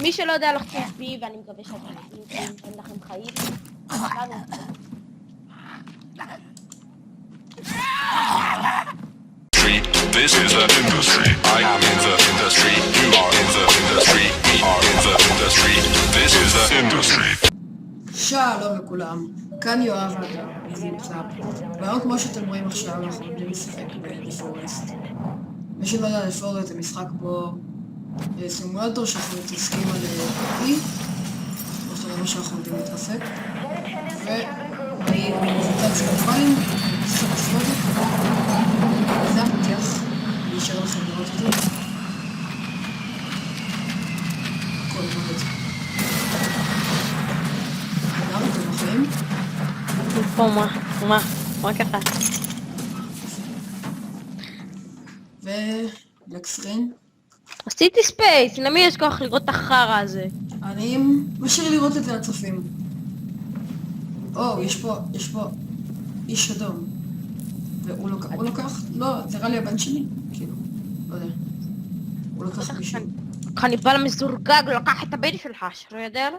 מי שלא יודע לחצות בי, ואני מקווה שאתם יודעים, כי אין לכם חיים. This is the industry. I am in the industry. You are in the industry. We are in the industry. This is the industry. שלום לכולם, כאן יואב אדם, איזי נמצא. והיום כמו שאתם רואים עכשיו, אנחנו עומדים לשחק בפורסט. מי שלא יודע, לפורסט זה משחק בו סימולטור שאנחנו מתעסקים על פרטי. כמו שאתם רואים שאנחנו עומדים להתעסק. ואני מצטער סקפיים, סקפיים. זה הפתיח, אני אשאר לכם לראות אותו. הכל מאוד. פה מה ככה? ולקסרין. עשיתי ספייס, למי יש כוח לראות את החרא הזה? אני משאיר לראות את זה לצופים. יש פה איש אדום. והוא לוקח, לא, זה ראה לי הבן שלי, כאילו, לא יודע. הוא לוקח מישהו. קניבל מזורגג לקח את הבן שלך, שלא יודע לו?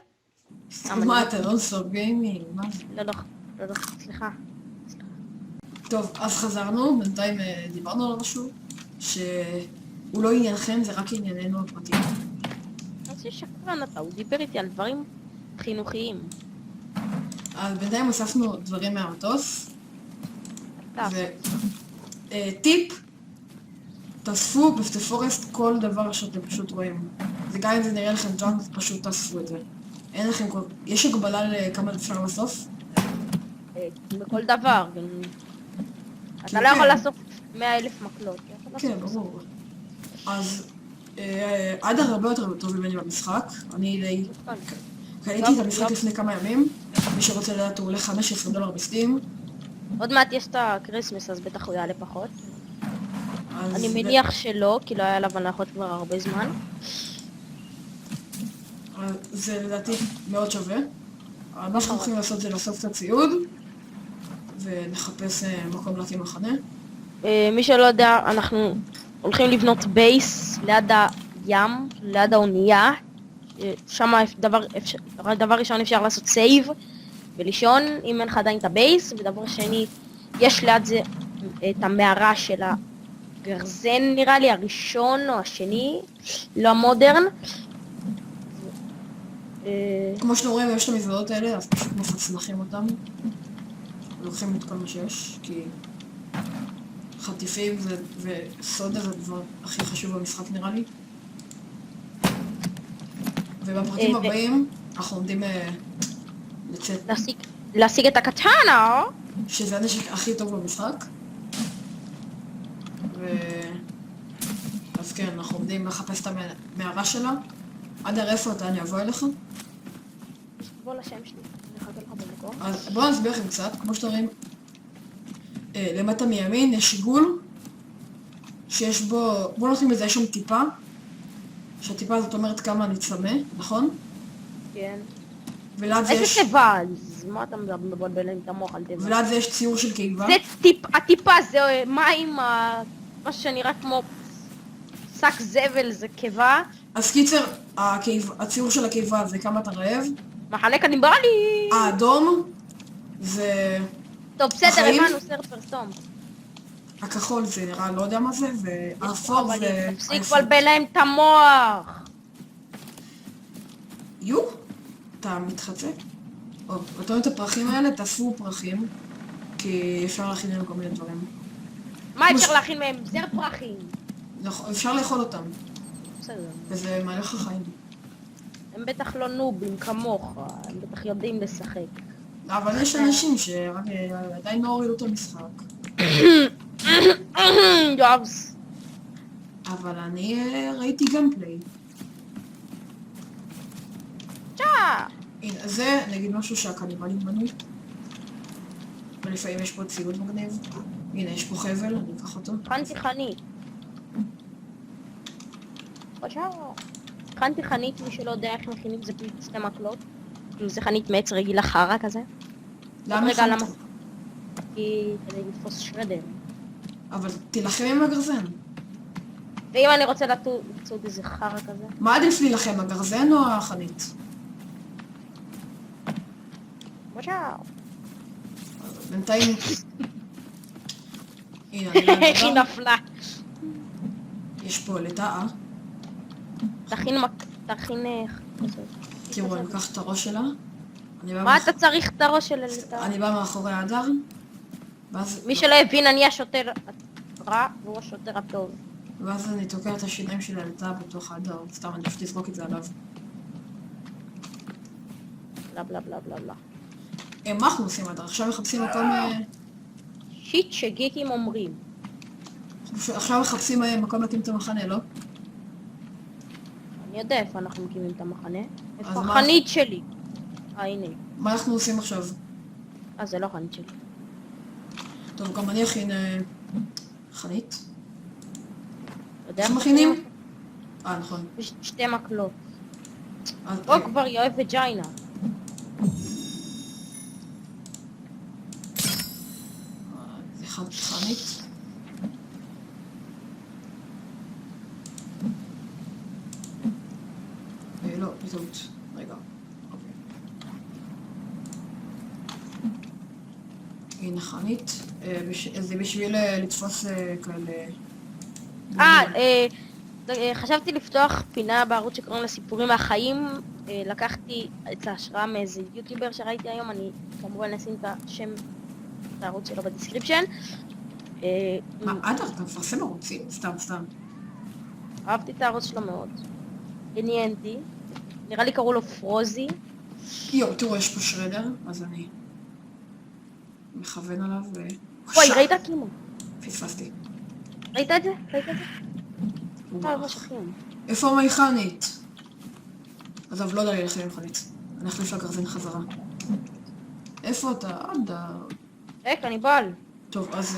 מה, אתה לא סוג גיימי? מה זה? לא, סליחה. טוב, אז חזרנו, בינתיים דיברנו על משהו, שהוא לא עניינכם, זה רק ענייננו הפרטיים. אז שקרן אתה, הוא דיבר איתי על דברים חינוכיים. אז בינתיים הוספנו דברים מהמטוס. טיפ, תאספו בפורסט כל דבר שאתם פשוט רואים. זה גם אם זה נראה לכם ג'אנק, פשוט תאספו את זה. אין לכם כל... יש הגבלה לכמה אפשר לאסוף? בכל דבר. אתה לא יכול לאסוף 100,000 מקלות. כן, ברור. אז עד הרבה יותר טוב ממני במשחק. אני קניתי את המשחק לפני כמה ימים. מי שרוצה לדעת הוא עולה $15 בסטים. עוד מעט יש את הקריסמס, אז בטח הוא יעלה פחות. אני מניח שלא, כי לא היה עליו הנחות כבר הרבה זמן. זה לדעתי מאוד שווה. מה שאנחנו הולכים לעשות זה לאסוף את הציוד ונחפש מקום להקים מחנה. מי שלא יודע, אנחנו הולכים לבנות בייס ליד הים, ליד האונייה. שם דבר ראשון אפשר לעשות סייב ולישון, אם אין לך עדיין את הבייס. ודבר שני, יש ליד זה את המערה של הגרזן נראה לי, הראשון או השני, לא המודרן. כמו שאתם רואים, יש את המזוודות האלה, אז פשוט מפצנחים אותם. לוקחים את כל מה שיש, כי חטיפים וסודה זה הדבר הכי חשוב במשחק נראה לי. ובפרטים הבאים, אנחנו עומדים לצאת. להשיג את הקטנה, שזה הנשק הכי טוב במשחק. אז כן, אנחנו עומדים לחפש את המערה שלה. עד הרפו אני אבוא אליך. בוא לשם שלי, אני אחכה לך במקום. אז בואו נסביר לכם קצת, כמו שאתם רואים, למטה מימין יש עיגול, שיש בו, בואו נותנים לזה, יש שם טיפה, שהטיפה הזאת אומרת כמה אני צמא, נכון? כן. ולעד זה יש... איזה תיבה? מה אתה מבלבל עם את המוח על תיבה? ולעד זה יש ציור של קיבה. זה הטיפה, זה מים, מה שנראה כמו שק זבל, זה קיבה. אז קיצר, הציור של הקיבה זה כמה אתה רעב. מחנה קניבלי! האדום זה... טוב, בסדר, הבנו, סרט פרסום. הכחול זה נראה, לא יודע מה זה, והאפור זה... תפסיק לבלבל להם את המוח! אתה מתחצה? אתם רואים את הפרחים האלה? תאספו פרחים, כי אפשר להכין לנו כל מיני דברים. מה אפשר להכין מהם? זר פרחים. אפשר לאכול אותם. בסדר. וזה מעלה לך חיים. הם בטח לא נובים כמוך, הם בטח יודעים לשחק. אבל יש אנשים שעדיין לא הורידו את המשחק. יובס. אבל אני ראיתי גיימפליי. הנה, זה נגיד משהו שהקניבלים בנו. ולפעמים יש פה ציוד מגניב. הנה, יש פה חבל, אני אקח אותו. הכנתי חנית. הכנתי חנית, מי שלא יודע איך מכינים זה שתי מקלות. כאילו זה חנית מעץ רגילה חרה כזה. למה הכנת? כי כדי לתפוס שרדר. אבל תילחם עם הגרזן. ואם אני רוצה לצוד איזה חרא כזה? מה עדיף לי לכם, הגרזן או החנית? וואו. בינתיים... הנה, אני לא איך היא יודע. נפלה. יש פה לטאה. תכין תראו, אני אקח את הראש שלה. מה אתה צריך את הראש של הליטה? אני בא מאחורי ההדר. ואז... מי שלא הבין, אני השוטר הרע והוא השוטר הטוב. ואז אני תוקע את השיניים של הליטה בתוך ההדר. סתם, אני פשוט אזרוק את זה עליו. בלה בלה בלה בלה בלה. מה אנחנו עושים עד עכשיו? מחפשים מקום... שיט שגיקים אומרים. עכשיו מחפשים מקום להקים את המחנה, לא? אני יודע איפה אנחנו מקימים את המחנה. איפה מה? החנית שלי? הנה. מה אנחנו עושים עכשיו? זה לא חנית שלי. טוב, גם אני אכין חנית. אתה יודע איך איך מכינים? נכון. יש 2 מקלות. אז, בוא כבר יאהב וג'יינה. זה חנית. לא, בטעות. רגע. אוקיי. הנה חנית. זה בשביל לתפוס כאלה... חשבתי לפתוח פינה בערוץ שקוראים לה סיפורים מהחיים. לקחתי את ההשראה מאיזה יוטיובר שראיתי היום, אני כמובן אשים את השם, את הערוץ שלו בדיסקריפשן. מה, אתה מפרסם ערוצים? סתם. אהבתי את הערוץ שלו מאוד. עניינתי. נראה לי קראו לו פרוזי. תראו, יש פה שרדר, אז אני מכוון עליו ו... וואי, ראית קימו? פספסתי. ראית את זה? הוא לא, ברח. שכים. איפה מי חנית? עזוב, לא יודע לי לכם עם חנית. אני אחליף לגרזן חזרה. איפה אתה? קניבל. טוב, אז...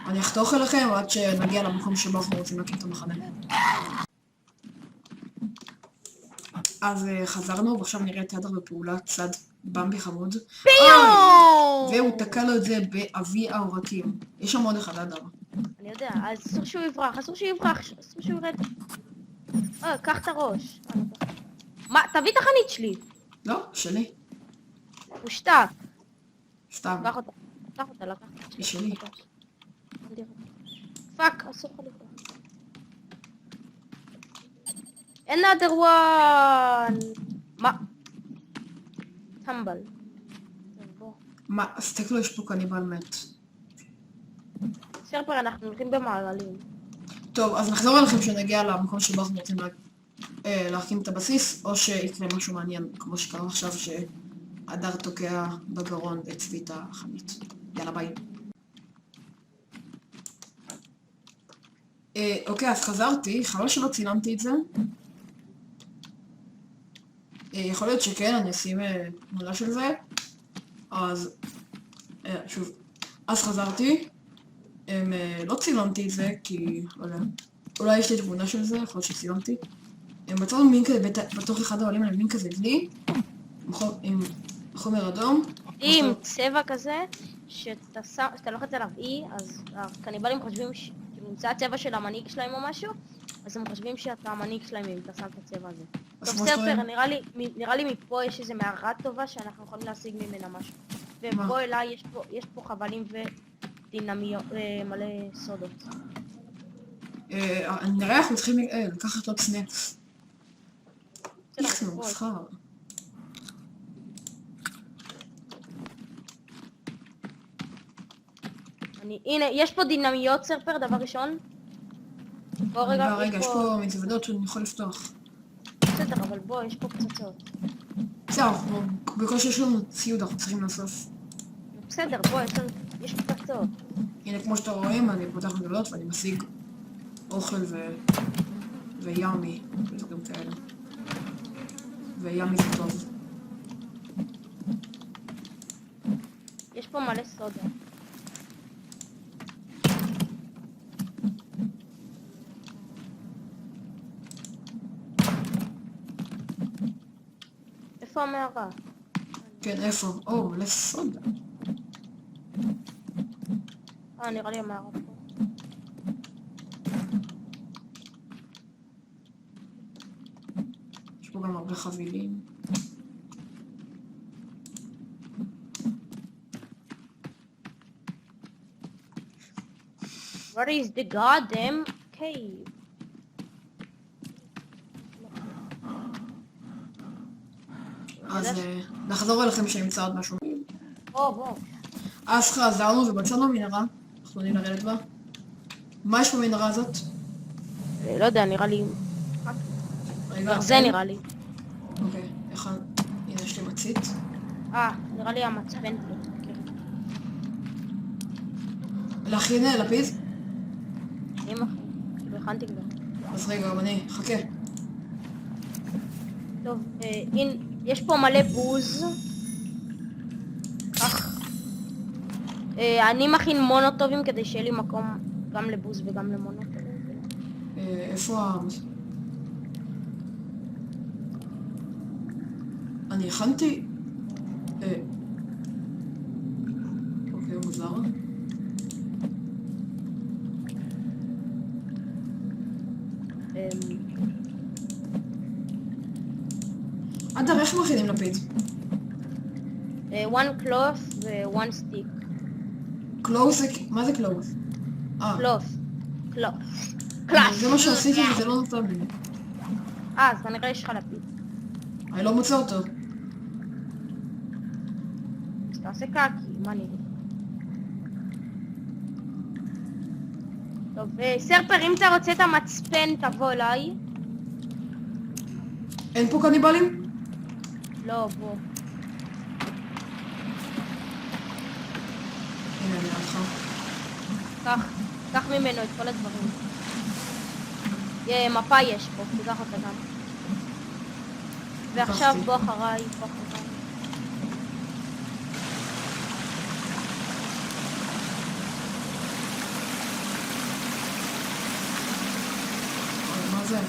אני אחתוך אליכם עד שנגיע למקום שבו אנחנו רוצים להקים את המחנה. אז חזרנו, ועכשיו נראה את הדר בפעולה צד במבי חמוד. והוא תקע לו את זה באבי העורקים. יש שם עוד אחד הדר. אני יודע, אז אסור שהוא יברח, אסור שהוא ירד. קח את הראש. מה, תביא את החנית שלי. לא, שלי. הוא שתק. סתם. לקח אותה. היא שלי. פאק, אסור לך לברוח. another one. מה? טמבל. מה, אז תקלו, יש פה קניבל מת. סרפר, אנחנו הולכים במעגלים. טוב, אז נחזור אליכם כשנגיע למקום שבו אנחנו רוצים להקים את הבסיס, או שיקרה משהו מעניין, כמו שקרה עכשיו שהדר תוקע בגרון והצביא את החנית. יאללה, ביי. אוקיי, אז חזרתי, חבל שלא צילמתי את זה. יכול להיות שכן, אני אשים תמונה של זה. אז, שוב, אז חזרתי. לא צילמתי את זה, כי, לא יודע, אולי יש לי תמונה של זה, יכול להיות שצילמתי. מצאנו מין כזה, בתוך אחד העולים על מין כזה דלי, עם חומר אדום. עם צבע כזה, שאתה לוחץ עליו אי, אז הקניבלים חושבים שנמצא הצבע של המנהיג שלהם או משהו, אז הם חושבים שאתה המנהיג שלהם אם אתה שם את הצבע הזה. טוב, סרפר, נראה לי מפה יש איזו מערה טובה שאנחנו יכולים להשיג ממנה משהו. ובוא אליי, יש פה חבלים ודינמיות, מלא סודות. נראה אנחנו צריכים לקחת עוד סנקס. איך זה מוסחר. הנה, יש פה דינמיות סרפר, דבר ראשון. בוא רגע, יש פה מזוודות שאני יכול לפתוח. בסדר, אבל בוא, יש פה פצצות. בסדר, בקושי יש לנו ציוד, אנחנו צריכים לאסוף. בסדר, בוא, יש פצצות. הנה, כמו שאתם רואים, אני פותח מזוודות ואני משיג אוכל ויאמי, ודברים כאלה. ויאמי זה טוב. יש פה מלא סודה. איפה המערה? כן, איפה? מלא סודה. נראה לי המערה פה. יש פה גם הרבה חבילים. What is the goddamn cave? אז נחזור אליכם שנמצא עוד משהו. בוא. אשכה עזרנו ובצענו מנהרה. אנחנו יודעים לרדת בה. מה יש במנהרה הזאת? לא יודע, נראה לי... רגע, זה נראה לי. אוקיי, איך... הנה יש לי מצית. נראה לי המצפן פה. להכין לפיד? אני מכין, כאילו הכנתי כבר. אז רגע, גם אני, חכה. טוב, הנה, יש פה מלא בוז. כך. אני מכין מונוטובים כדי שיהיה לי מקום גם לבוז וגם למונוטובים. איפה ה... אני הכנתי... אוקיי, מוזר. אדר, איך מכינים לפיד? one cloth ו-one stick. קלוז זה... מה זה קלוז? cloth. זה מה שעשיתי וזה לא נותן לי. אז כנראה יש לך לפיד. אני לא מוצא אותו. אז תעשה קקי, מה נראה? טוב, סרפר, אם אתה רוצה את המצפן, תבוא אליי. אין פה קניבלים? לא, בוא. הנה, אני לך. קח ממנו את כל הדברים. מפה יש פה, תיקח אותה גם. ועכשיו בוא אחריי, מה זה?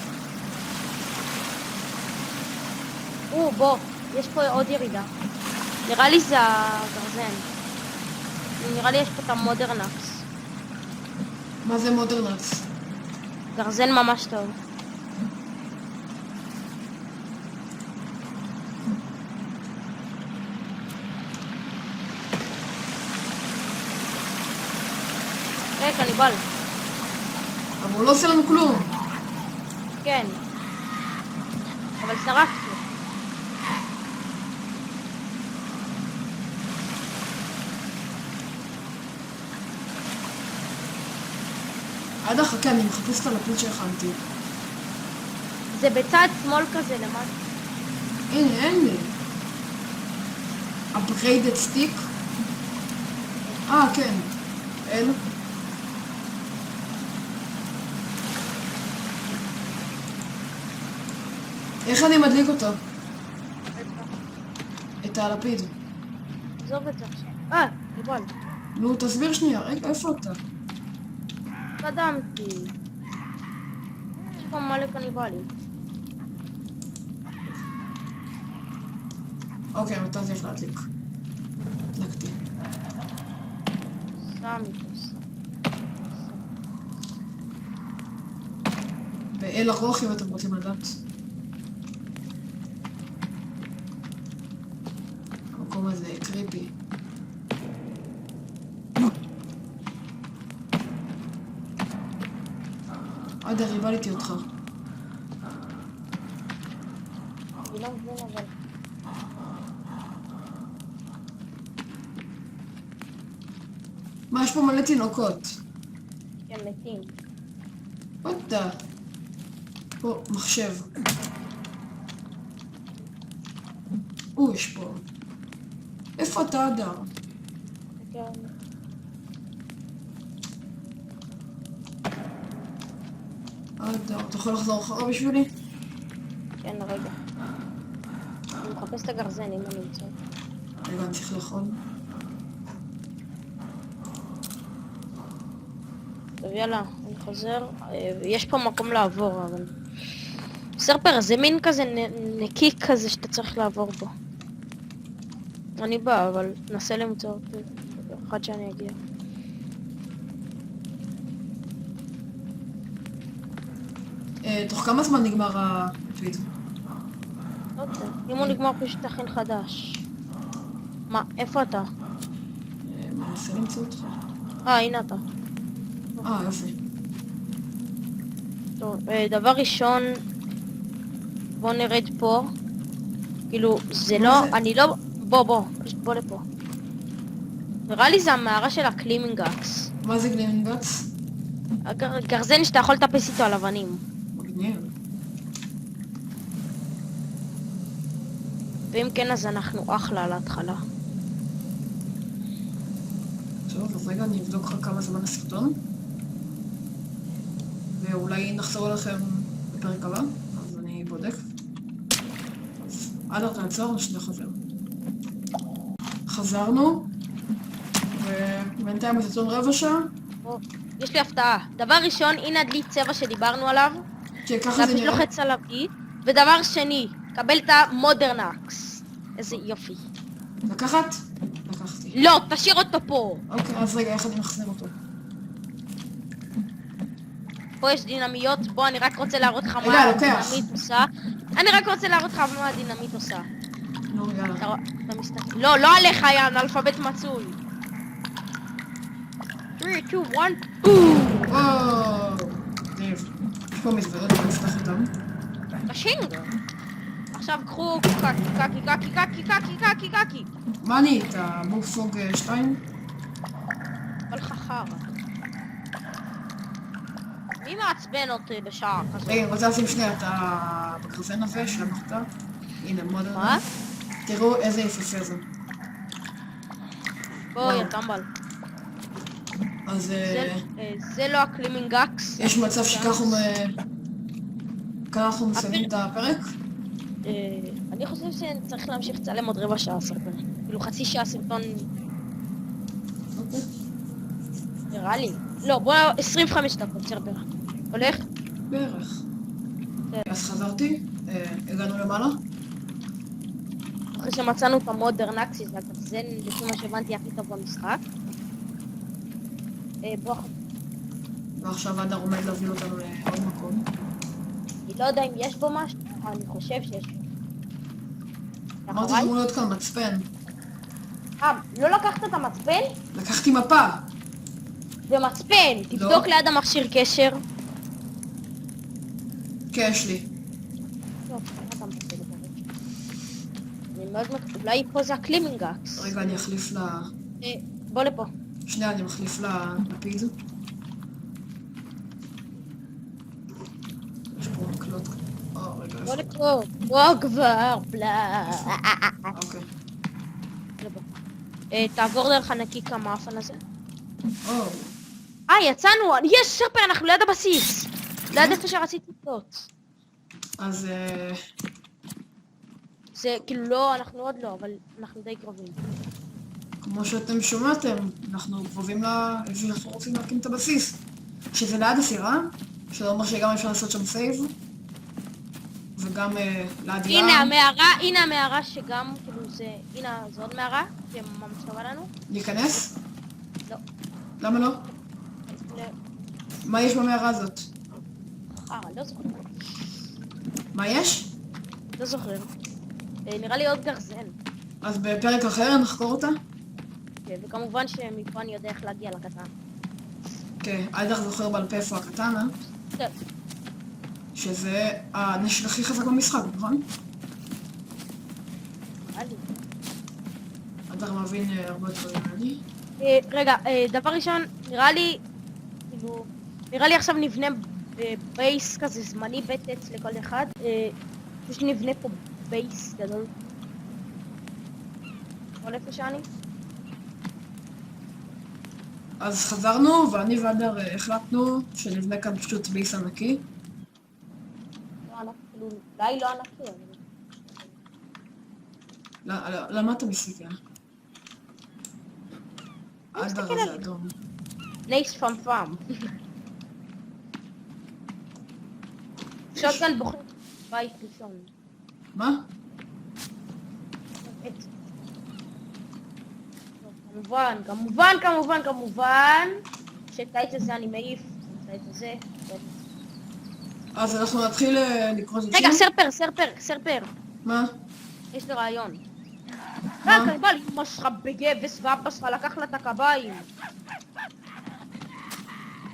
בוא, יש פה עוד ירידה. נראה לי זה הגרזן. נראה לי יש פה את המודרנקס. מה זה מודרנקס? גרזן ממש טוב. קניבל. אבל הוא לא עושה לנו כלום. כן. אבל שרפתי. עד חכה, אני מחפש את הלפיד שהכנתי. זה בצד שמאל כזה למטה. הנה, אין לי. upgraded stick? כן. אין. איך אני מדליק אותו? את הלפיד. עזוב את זה עכשיו. קיבל. נו, תסביר שנייה. רגע, איפה אתה? קדמתי. יש פה מלא קניבלים. אוקיי, מתי זה יש להדליק? הדלקתי. סמי פה. ואל ארוך אם אתם רוצים לדעת. המקום הזה קריפי. עד הריבלתי אותך. אני לא מבין אבל... מה, יש פה מלא תינוקות. כן, מתים. what the? פה, מחשב. יש פה. איפה אתה, אדר? כן. אדר, אתה יכול לחזור אחורה בשבילי? כן, רגע. אני מחפש את הגרזן אם אני אמצא. רגע, אני צריך לאכול. טוב, יאללה, אני חוזר. יש פה מקום לעבור, אבל... סרפר, זה מין כזה נקי כזה שאתה צריך לעבור בו. אני בא, אבל נסה למצוא אחד שאני אגיע. תוך כמה זמן נגמר הפיד? לא יודע. אם הוא נגמר פשוט תכין חדש. מה, איפה אתה? מנסה למצוא אותך. הנה אתה. יופי. טוב, דבר ראשון, בוא נרד פה. כאילו, זה לא, זה? אני לא... בוא, פשוט בוא לפה. נראה לי זה המערה של הקלימינגקס. מה זה גלימינגקס? גרזן שאתה יכול לטפס איתו על אבנים. מגניב. ואם כן, אז אנחנו אחלה על ההתחלה. טוב, אז רגע אני אבדוק לך כמה זמן הסרטון. ואולי נחזור אליכם בפרק הבא, אז אני בודק. אז עד תעצור, שני חוזר. חזרנו, ובינתיים הסרטון רבע שעה. יש לי הפתעה. דבר ראשון, הנה הדלי צבע שדיברנו עליו. כי ככה אתה זה פשוט נראה. לוחץ עליו אי. ודבר שני, קבל את המודרנקס. איזה יופי. לקחת? לקחתי. לא, תשאיר אותו פה. אוקיי, אז רגע, איך אני מחזיר אותו? פה יש דינמיות. בוא, אני רק רוצה להראות לך רגע, מה לוקח. הדינמיט עושה. אני רק רוצה להראות לך מה הדינמיט עושה. נו, יאללה. אתה מסתכל. לא, לא עליך, יא אנאלפבית מצוי. 3, 2, 1. וואו. מגניב. יש פה מזוודות, אני אפתח אותם. תשינג. עכשיו קחו קקי. מה אני איתה? בופוג 2? כל חכר. מי מעצבן אותי בשעה כזאת? רגע, אני רוצה לשים שנייה את הגרזן הזה שאמרת. הנה, מודרן. מה? תראו איזה יפהפה זה. בוא, יא טמבל. אז זה לא הקלימינגקס. יש מצב שככה אנחנו מסיימים את הפרק? אני חושב שצריך להמשיך לצלם עוד רבע שעה סרטון. כאילו חצי שעה סרטון אוקיי. נראה לי. לא, בוא 25 דקות סרטון. הולך? בערך. כן. אז חזרתי, הגענו למעלה. אחרי שמצאנו את המודרנקס, זה הגרזן לפי מה שהבנתי הכי טוב במשחק. בוא, ועכשיו אדר עומד להביא אותנו לעוד מקום. אני לא יודע אם יש בו משהו, אבל אני חושב שיש. אמרתי שאמור להיות כאן מצפן. לא לקחת את המצפן? לקחתי מפה. זה מצפן, תבדוק ליד המכשיר קשר. כן, יש לי. אני מאוד אולי פה זה הקלימינגקס. רגע, אני אחליף בוא לפה. שנייה, אני מחליף ללפיד. יש פה מקלות. רגע, בוא איפה? לפה. בוא כבר, בלה. אוקיי. תעבור דרך הנקיק המאפן הזה. או, יצאנו, יש סופר, אנחנו ליד הבסיס. ליד איפה שרציתי להיות. אז זה כאילו לא, אנחנו עוד לא, אבל אנחנו די קרובים. כמו שאתם שמעתם, אנחנו קרובים שאנחנו רוצים להקים את הבסיס. שזה ליד הסירה, שזה אומר שגם אפשר לעשות שם סייב. וגם ליד ים. הנה המערה שגם, כאילו זה, הנה זו עוד מערה, שממש טובה לנו. להיכנס? לא. למה לא? מה יש במערה הזאת? לא זוכר. מה יש? לא זוכר. נראה לי עוד גרזן. אז בפרק אחר נחקור אותה? כן, וכמובן שמפה אני יודע איך להגיע לקטן. כן, אדר זוכר בעל פה איפה הקטנה, כן. שזה הנשק הכי חזק במשחק, נכון? נראה לי. אדר מבין הרבה דברים ממני. רגע, דבר ראשון, נראה לי עכשיו נבנה בייס כזה זמני בטץ לכל אחד. פשוט נבנה פה בייס גדול. כל איפה שאני. אז חזרנו, ואני ואדר החלטנו שנבנה כאן פשוט בייס ענקי. לא ענק, כאילו, אולי לא ענקי. למה אתה מסתכל? אדר מסתכל זה על- אדום. נייס פאם. שוטגן בוחר בית ראשון. מה? כמובן שאת העץ הזה אני מעיף, את העץ הזה. אז אנחנו נתחיל לקרוא את זה. רגע, סרפר. מה? יש לי רעיון. מה? הקניבל, אמא שלך בגבס ואבא שלך לקח לה את הקביים.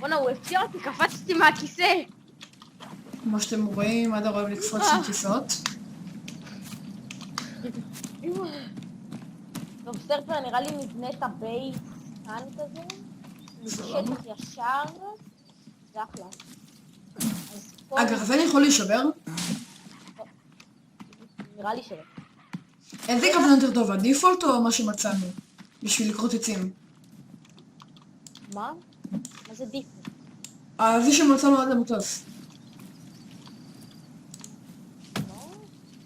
בוא'נה, הוא הפתיע אותי, קפצתי מהכיסא. כמו שאתם רואים, עד אוהב לקפוץ עם כיסאות. טוב, סרפר, נראה לי נבנה את הבייס כאן כזה. סבבה. שטח ישר. זה אחלה. אז פה הגרזן יכול להישבר? נראה לי שלא. איזה גרזן יותר טוב, הדיפולט או מה שמצאנו? בשביל לקרות עצים. מה? מה זה דיפ? זה שמצאנו עד המטוס.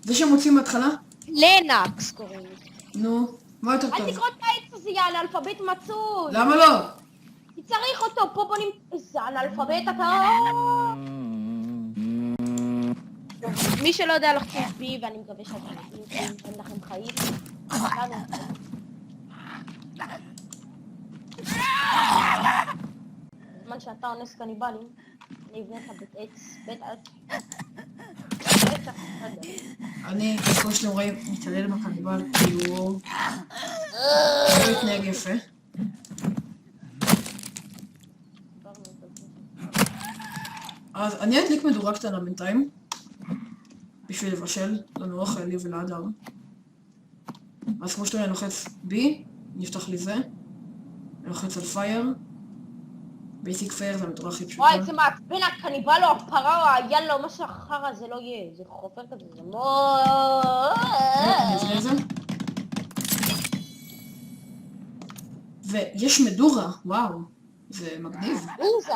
זה שמוצאים מההתחלה? לנקס קוראים לזה. נו, מה יותר אל טוב? תקרוא את העץ הזה, יא אנאלפבית מצוי. למה לא? כי צריך אותו, פה בונים... איזה אנאלפבית אתה... מי שלא יודע לחצות בי, ואני מקווה שאתם אין לכם חיים. בזמן שאתה אונס קניבלים, אני אבנה לך בית עץ, בית עץ. אני, כמו שאתם רואים, מתעלל בקניבל, כי הוא לא התנהג יפה. אז אני אדליק מדורה קטנה בינתיים, בשביל לבשל לנו אוכל לי ולאדר. אז כמו שאתם רואים, אני לוחץ B, נפתח לי זה, אני לוחץ על פייר, בייסיק פייר זה המדורה הכי פשוטה. וואי, זה מעצבן, הקניבל או הפרה או היאללה או מה שאחרה, זה לא יהיה, זה חופר כזה, זה נזרע זה. ויש מדורה, וואו, זה מגניב. אוזה.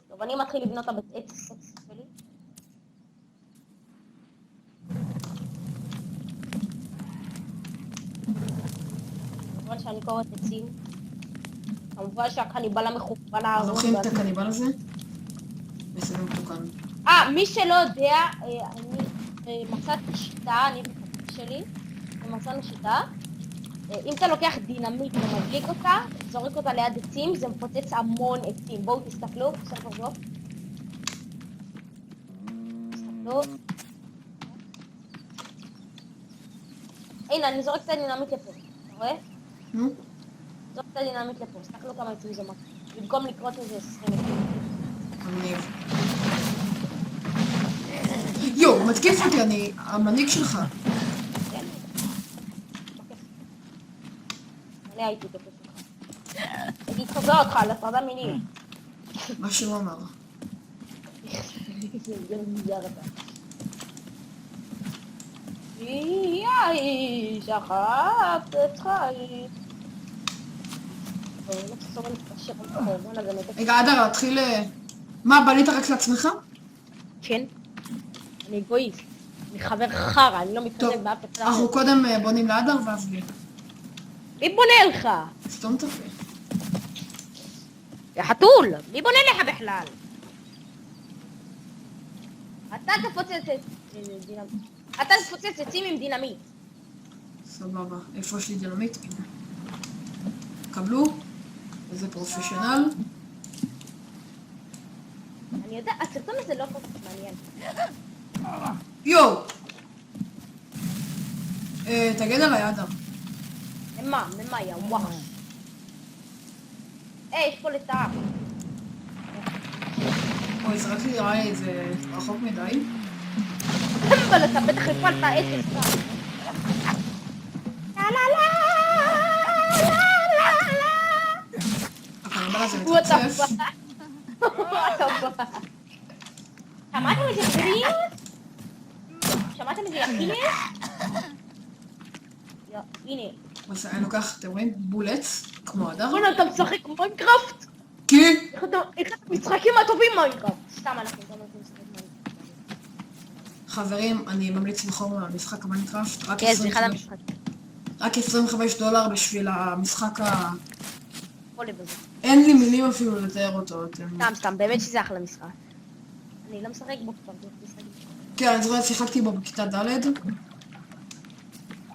טוב, אני מתחיל לבנות את הבית עץ שלי. כמובן שאני קוראת עצים. כמובן שהקניבל המחופן אז הארוך. לוקחים את הקניבל הזה, ושמים אותו כאן. מי שלא יודע, אני מצאתי שיטה, אני בחצי שלי, ומצאנו שיטה. אם אתה לוקח דינמיט ומדליק אותה, זורק אותה ליד עצים, זה מפוצץ המון עצים. בואו תסתכלו, ספר זאת. תסתכלו. הנה, אני זורק את הדינמיט לפה, אתה רואה? זורק את הדינמיט לפה, תסתכלו כמה עצים זה מכה. במקום לקרות איזה 20 עצים. מגניב. יו, מתקיף אותי, אני המנהיג שלך. אני הייתי כתוב שלך. הייתי תחזור אותך על הפרדה מינית. מה שהוא אמר. יאי, שכבת את חיים. לא תסור להתקשר על קורונה, זה נתק. רגע, אדר, תתחיל... מה, בנית רק לעצמך? כן. אני אגואיסט. אני חבר חרא, אני לא טוב, מתקדם באף אחד. אנחנו קודם בונים לאדר ואז לי. מי בונה לך? סתום את הפה. יא חתול, מי בונה לך בכלל? אתה תפוצץ את דינמיט. אתה תפוצץ עצים עם דינמיט. סבבה. איפה יש לי דינמיט? הנה. קבלו. איזה פרופשיונל. אני יודע, הסרטון הזה לא כל כך מעניין. יו! תגד עליי, אדר. ממה, יא וואש. יש פה לטעה. אוי, זה רק נראה לי איזה רחוק מדי. אבל אתה בטח הפלת עץ אצלך. הקניבל הזה מתרצף. שמעתם איזה גריס? שמעתם איזה יקינס? הנה. אז אני לוקח, אתם רואים? בולץ, כמו אדר. בוא'נה, אתה משחק מיינקראפט? כי... איך אתה משחקים הטובים מיינקראפט? סתם אנחנו גם הולכים לשחק מיינקראפט. חברים, אני ממליץ בחום על המשחק המיינקראפט. כן, זה אחד המשחקים. רק $25 בשביל המשחק ה... עולה בזה. אין לי מילים אפילו לתאר אותו, אתם... סתם, באמת שזה אחלה משחק. אני לא משחק בו כבר, זה משחק בו. כן, אני זוכרת, שיחקתי בו בכיתה ד'.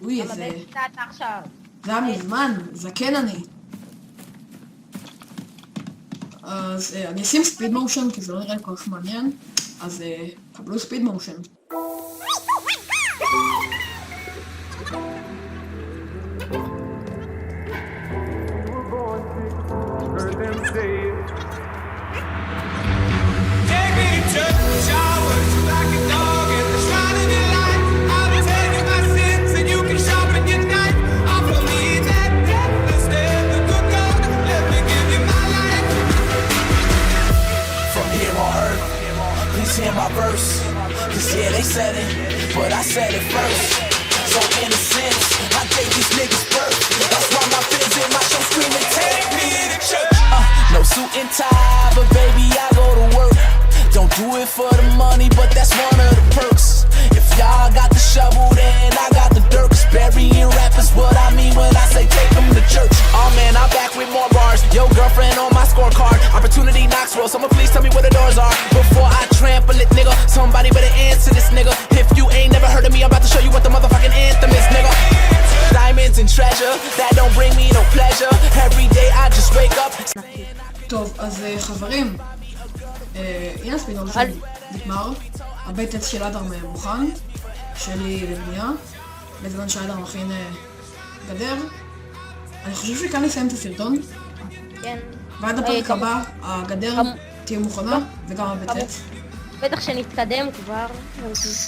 אוי, אבל איזה... בכיתה אתה עכשיו. זה היה מזמן, זקן אני. אז אני אשים ספיד מושן, כי זה לא נראה לי כל כך מעניין. אז קבלו ספיד מושן. Hear my verse, cause yeah, they said it, but I said it first. So in a sense, I gave these niggas birth. That's why my fans in my show screaming, take me to church. No suit and tie, but baby, I go to work. Don't do it for the money, but that's one of the perks. If y'all got the shovel, then I got the dirt. Cause burying rappers what I mean when I say take them to church. Oh man, I'm back with more bars. Yo, girlfriend on my scorecard. Opportunity knocks roll. Someone please tell me where the doors are before I trample it, nigga. Somebody better answer this, nigga. If you ain't never heard of me, I'm about to show you what the motherfucking anthem is, nigga. Diamonds and treasure, that don't bring me no pleasure. Every day I just wake up. טוב, אז חברים, הנה ספיד מושן נגמר. הבית עץ של אדר מוכן, שלי לבנייה. בזמן שאדר מכין גדר. אני חושב שכאן נסיים את הסרטון. כן. ועד הפרק הבא, הגדר תהיה מוכנה, וגם הבית עץ. בטח שנתקדם כבר.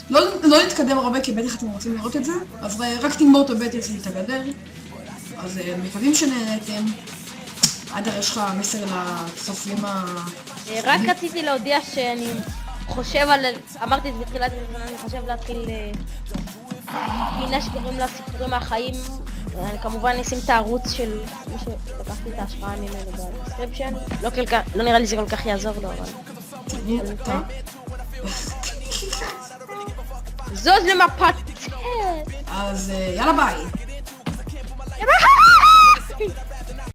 לא נתקדם הרבה, כי בטח אתם רוצים לראות את זה, אז רק תגמור את הבית עץ ואת הגדר. אז מקווים שנהנתם. אדר, יש לך מסר לצופים רק רציתי להודיע שאני חושב על... אמרתי את זה בתחילת הזמן, אני חושב להתחיל פינה שקוראים לה סיפורים מהחיים. אני כמובן אשים את הערוץ של מי שלקחתי את ההשפעה ממנו בדסקריפשן. לא נראה לי זה כל כך יעזור לו, אבל... זוז למפת! אז יאללה ביי! יאללה ביי!